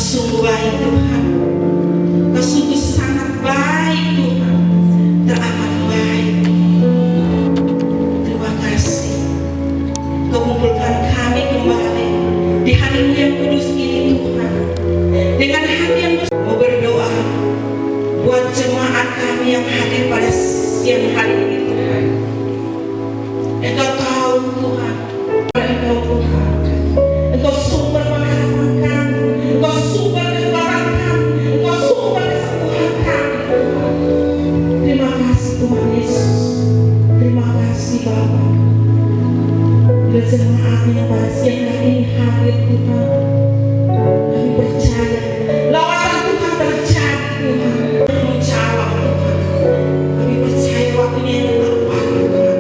sungguh baik Tuhan. Kau sungguh sangat baik Tuhan, teramat baik. Terima kasih Kau kumpulkan kami kembali di hari yang kudus ini Tuhan, dengan hati yang mau berdoa buat jemaat kami yang hadir pada siang hari ini Tuhan. Engkau tahu Tuhan, Engkau Tuhan, Engkau sumber pengharapan kami, Engkau sumber kebenaran kami, Engkau sumber kesembuhan kami. Terima kasih Tuhan Yesus, terima kasih Bapa. Bila jemaat yang pada siang hari ini hadir Tuhan, kami percaya lawatan Tuhan terjadi Tuhan, menjawab Tuhan. Kami percaya waktunya yang tepat Tuhan.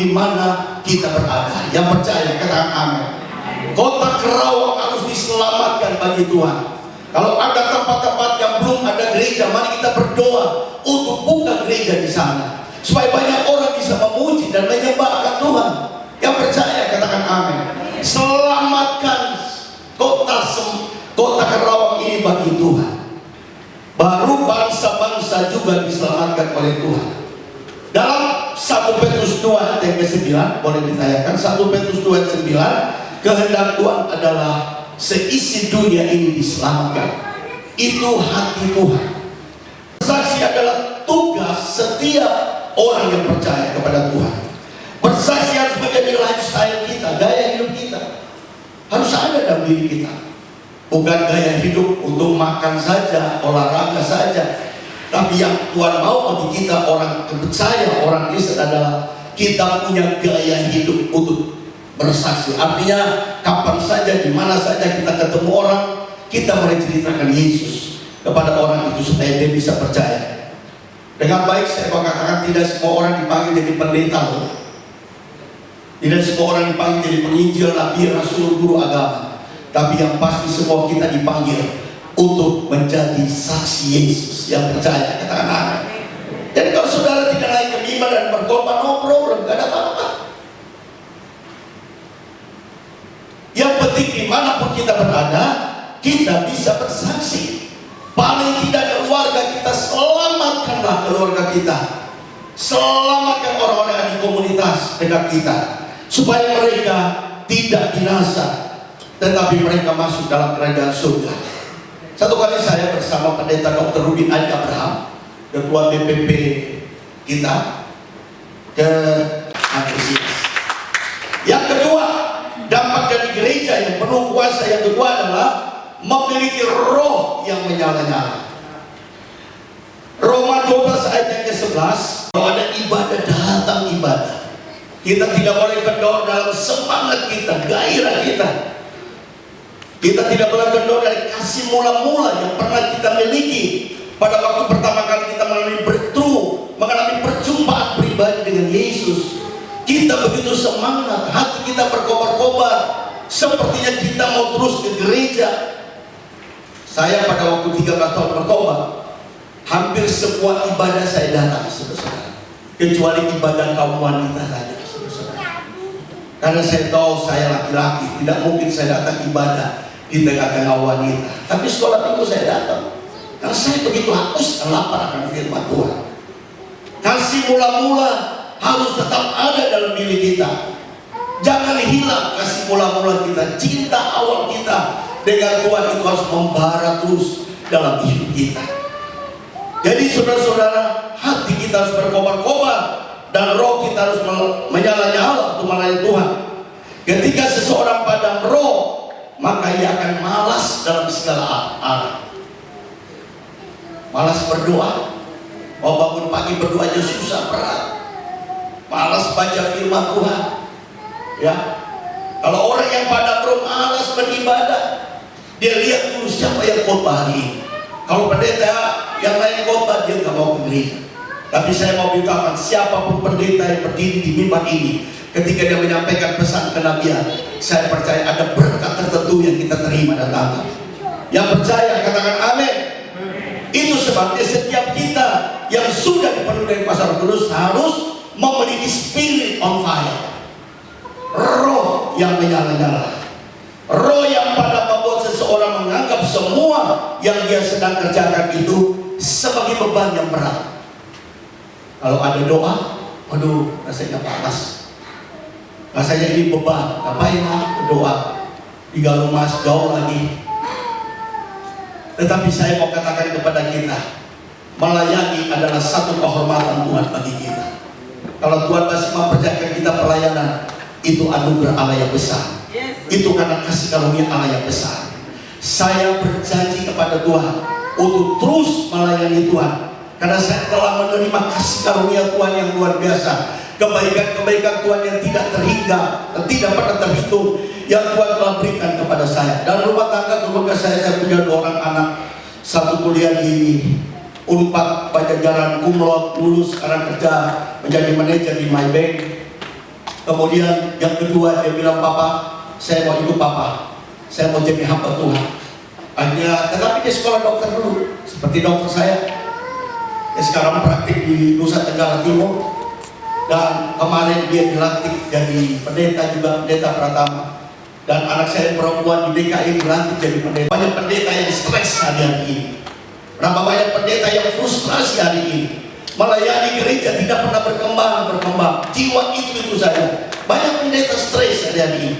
di mana kita berada. Yang percaya katakan amin. Kota Kerawang harus diselamatkan bagi Tuhan. Kalau ada tempat-tempat yang belum ada gereja, mari kita berdoa untuk buka gereja di sana, supaya banyak orang bisa memuji dan menyembahkan Tuhan. Yang percaya katakan amin. Selamatkan kota Kerawang ini bagi Tuhan. Baru bangsa-bangsa juga diselamatkan oleh Tuhan. Dalam 1 Petrus 2 ayat yang ke-9, boleh ditayangkan 1 Petrus 2 ayat 9, kehendak Tuhan adalah seisi dunia ini diselamatkan. Itu hati Tuhan. Bersaksi adalah tugas setiap orang yang percaya kepada Tuhan. Bersaksi harus menjadi lifestyle kita, gaya hidup kita. Harus ada dalam diri kita. Bukan gaya hidup untuk makan saja, olahraga saja. Tapi yang Tuhan mau bagi kita orang percaya, orang Kristen adalah kita punya gaya hidup untuk bersaksi. Artinya kapan saja, di mana saja kita ketemu orang, kita menceritakan Yesus kepada orang itu supaya dia bisa percaya. Dengan baik saya mau katakan, tidak semua orang dipanggil jadi pendeta loh. Tidak semua orang dipanggil jadi penginjil, nabi, rasul, guru agama. Tapi yang pasti semua kita dipanggil untuk menjadi saksi Yesus yang percaya. Katakan amin. Jadi kalau saudara tidak naik ke mimbar dan berkorban, no problem, gak ada apa-apa. Yang penting dimanapun kita berada, kita bisa bersaksi. Paling tidak keluarga kita, selamatkanlah keluarga kita. Selamatkan orang-orang yang di komunitas dekat kita, supaya mereka tidak binasa, tetapi mereka masuk dalam kerajaan surga. Satu kali saya bersama pendeta Dr. Rubin Ali Abraham, ketua BPP kita, ke Antusias. Yang kedua, dampak dari gereja yang penuh kuasa yang kedua adalah memiliki roh yang menyala-nyala. Roma 12 ayat yang ke-11, kalau ada ibadah, datang ibadah. Kita tidak boleh kendor dalam semangat kita, gairah kita. Kita tidak boleh kendor dari kasih mula-mula yang pernah kita miliki pada waktu pertama kali kita mengalami perjumpaan pribadi dengan Yesus. Kita begitu semangat, hati kita berkobar-kobar, sepertinya kita mau terus ke gereja. Saya pada waktu 13 tahun bertobat, hampir semua ibadah saya datang, saudara-saudara, kecuali ibadah kaum wanita saja, saudara-saudara. Karena saya tahu saya laki-laki, tidak mungkin saya datang ibadah di tengah-tengah wanita. Tapi sekolah minggu saya datang, karena saya begitu haus dan lapar akan firman Tuhan. Kasih mula-mula harus tetap ada dalam diri kita. Jangan hilang kasih mula-mula kita, cinta awal kita dengan Tuhan itu harus membara terus dalam hidup kita. Jadi saudara-saudara, hati kita harus berkobar-kobar dan roh kita harus menyala-nyala untuk melayani Tuhan. Ketika seseorang padam roh, maka ia akan malas dalam segala arah. Malas berdoa, mau bangun pagi berdoa aja susah, berat. Malas baca firman Tuhan. Ya, kalau orang yang padam roh malas beribadah, dia lihat dulu siapa yang khotbah hari ini. Kalau pendeta yang lain khotbah, dia nggak mau ke gereja. Tapi saya mau beritahukan, siapapun pendeta yang berdiri di mimbar ini, ketika dia menyampaikan pesan kenabian, saya percaya ada berkat tertentu yang kita terima dan tangkap. Yang percaya katakan amin. Itu sebabnya setiap kita yang sudah dipenuhi dengan kuasa Roh Kudus harus memiliki spirit on fire, roh yang menyala-nyala, roh yang pada membuat seseorang menganggap semua yang dia sedang kerjakan itu sebagai beban yang berat. Kalau ada doa, aduh rasanya panas, rasanya ini beban, ngapain lah berdoa, tinggal rumah jauh lagi. Tetapi saya mau katakan kepada kita, melayani adalah satu kehormatan Tuhan bagi kita. Kalau Tuhan masih mempercayakan kita pelayanan, itu anugerah Allah yang besar. Itu karena kasih karunia Allah yang besar. Saya berjanji kepada Tuhan untuk terus melayani Tuhan, karena saya telah menerima kasih karunia Tuhan yang luar biasa. Kebaikan-kebaikan Tuhan yang tidak terhingga, tidak pernah terhitung, yang Tuhan telah berikan kepada saya. Dan rumah tangga keluarga saya punya 2 orang anak, satu kuliah di Unpad Pajajaran, kumlot, lulus, sekarang kerja menjadi manajer di Maybank. Kemudian yang kedua dia bilang, "Papa, saya mau ikut Papa, saya mau jadi hamba Tuhan." Akhirnya, tetapi dia sekolah dokter dulu, seperti dokter saya. Dia sekarang praktik di Nusa Tenggara Timur, dan kemarin dia dilantik jadi pendeta juga, pendeta Pratama. Dan anak saya perempuan di DKI dilantik jadi pendeta. Banyak pendeta yang stres hari ini. Berapa banyak pendeta yang frustrasi hari ini. Melayani gereja tidak pernah berkembang. Jiwa itu saja. Banyak pendeta stres hari ini.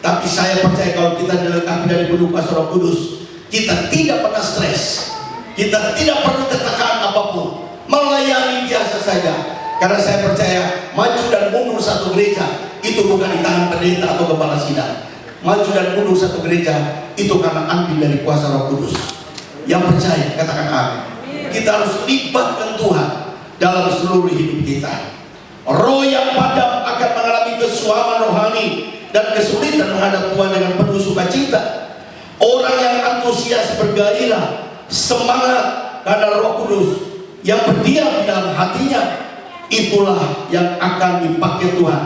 Tapi saya percaya kalau kita dilengkapi dari penuh kuasa Roh Kudus, kita tidak pernah stres. Kita tidak perlu tertekan apapun. Melayani biasa saja. Karena saya percaya maju dan mundur satu gereja itu bukan di tangan pendeta atau kepala sidang. Maju dan mundur satu gereja itu karena ambil dari kuasa Roh Kudus. Yang percaya katakan amin. Kita harus libatkan Tuhan dalam seluruh hidup kita. Roh yang padam akan mengalami kesuaman rohani dan kesulitan menghadap Tuhan dengan penuh sukacita. Orang yang antusias bergairah, semangat karena Roh Kudus yang berdiam di dalam hatinya, itulah yang akan dipakai Tuhan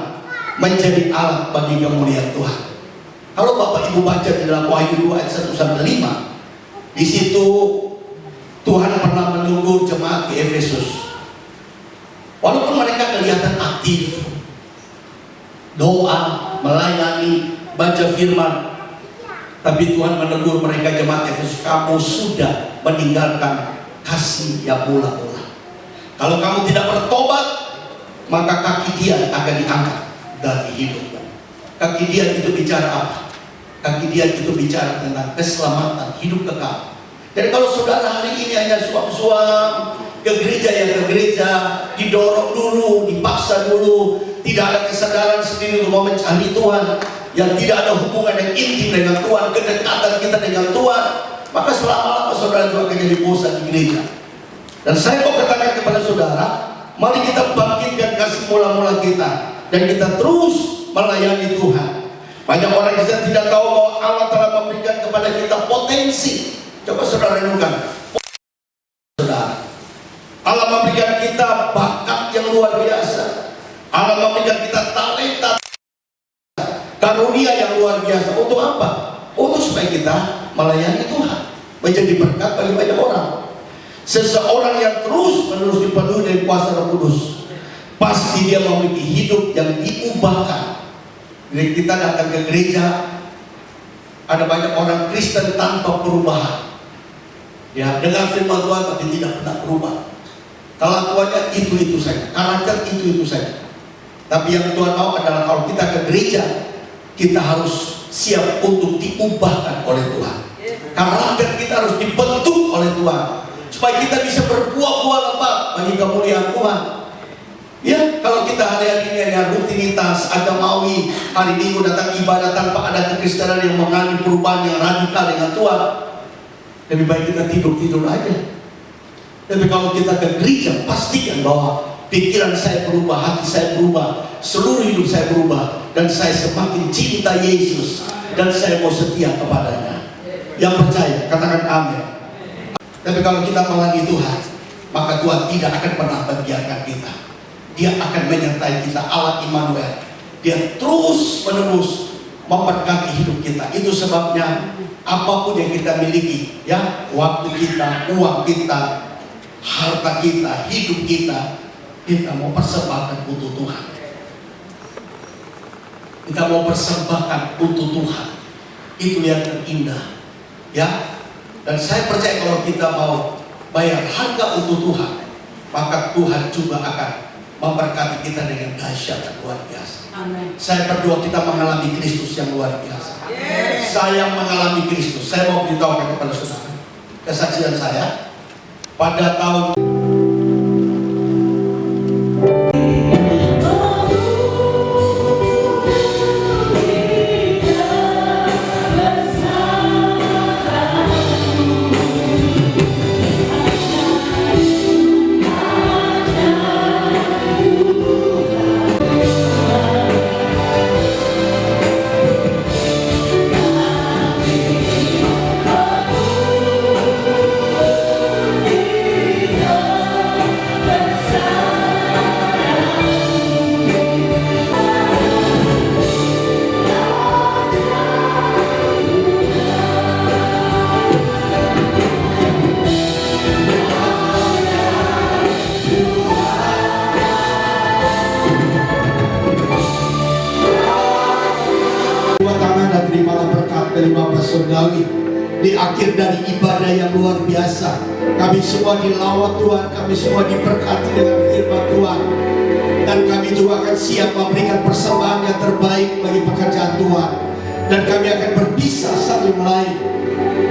menjadi alat bagi kemuliaan Tuhan. Kalau Bapak Ibu baca di dalam Wahyu 2 ayat 1-5, di situ Tuhan pernah menegur jemaat di Efesus. Walaupun mereka kelihatan aktif, doa, melayani, baca firman, tapi Tuhan menegur mereka jemaat Efesus, kamu sudah meninggalkan kasih yang mula-mula. Kalau kamu tidak bertobat, maka kaki dia akan diangkat dari hidupmu. Kaki dia itu bicara apa? Kaki dia itu bicara tentang keselamatan, hidup kekal. Jadi kalau saudara hari ini hanya suam-suam ke gereja ya ke gereja, didorong dulu, dipaksa dulu, tidak ada kesadaran sendiri untuk mau mencari Tuhan, yang tidak ada hubungan yang intim dengan Tuhan, kedekatan kita dengan Tuhan, maka selama-lama saudara juga akan jadi bosan di gereja. Dan saya mau katakan kepada saudara, mari kita bangkitkan kasih mula-mula kita, dan kita terus melayani Tuhan. Banyak orang yang tidak tahu bahwa Allah telah memberikan kepada kita potensi. Coba saudara renungkan, saudara, Allah memberikan kita bakat yang luar biasa. Allah memberikan kita talenta, karunia yang luar biasa. Untuk apa? Untuk supaya kita melayani Tuhan, menjadi berkat bagi banyak orang. Seseorang yang terus-menerus dipenuhi dengan kuasa Roh Kudus, pasti dia memiliki hidup yang diubahkan. Jadi kita datang ke gereja, ada banyak orang Kristen tanpa perubahan. Ya, dengar firman Tuhan tapi tidak pernah berubah. Kelakuannya itu saja, karakter itu saja. Tapi yang Tuhan mau adalah kalau kita ke gereja, kita harus siap untuk diubahkan oleh Tuhan. Karakter kita harus dibentuk oleh Tuhan, supaya kita bisa berbuah-buah lebat bagi kemuliaan Tuhan. Ya, kalau kita hari-hari ini hanya rutinitas agamawi, hari Minggu datang ibadah tanpa ada kekristenan yang mengandung perubahan yang radikal dengan Tuhan, lebih baik kita tidur aja. Tapi kalau kita ke gereja, pastikan bahwa pikiran saya berubah, hati saya berubah, seluruh hidup saya berubah, dan saya semakin cinta Yesus, dan saya mau setia kepadanya. Yang percaya, katakan amin. Tapi kalau kita melayani Tuhan, maka Tuhan tidak akan pernah membiarkan kita. Dia akan menyertai kita, Allah Immanuel. Dia terus menerus memberkati hidup kita. Itu sebabnya apapun yang kita miliki, ya, waktu kita, uang kita, harta kita, hidup kita mau persembahkan untuk Tuhan. Kita mau persembahkan untuk Tuhan. Itu yang terindah, ya. Dan saya percaya kalau kita mau bayar harga untuk Tuhan, maka Tuhan juga akan memberkati kita dengan dahsyat dan luar biasa. Amin. Saya berdoa kita mengalami Kristus yang luar biasa. Saya mengalami Kristus. Saya mau beritahu kepada saudara kesaksian saya pada tahun Oh dari Bapak Saudari. Di akhir dari ibadah yang luar biasa, kami semua dilawat Tuhan, kami semua diberkati dengan firman Tuhan. Dan kami juga akan siap memberikan persembahan yang terbaik bagi pekerjaan Tuhan. Dan kami akan berpisah satu lain.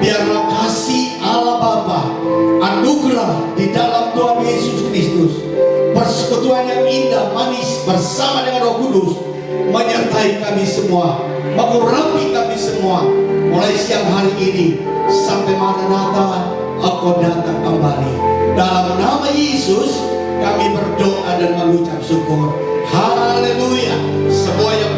Biarlah kasih Allah Bapa, anugerah di dalam Tuhan Yesus Kristus, persekutuan yang indah manis bersama dengan Roh Kudus menyertai kami semua, mengurapi kami semua mulai siang hari ini sampai Maranatha Engkau datang kembali. Dalam nama Yesus kami berdoa dan mengucap syukur. Haleluya. Semua yang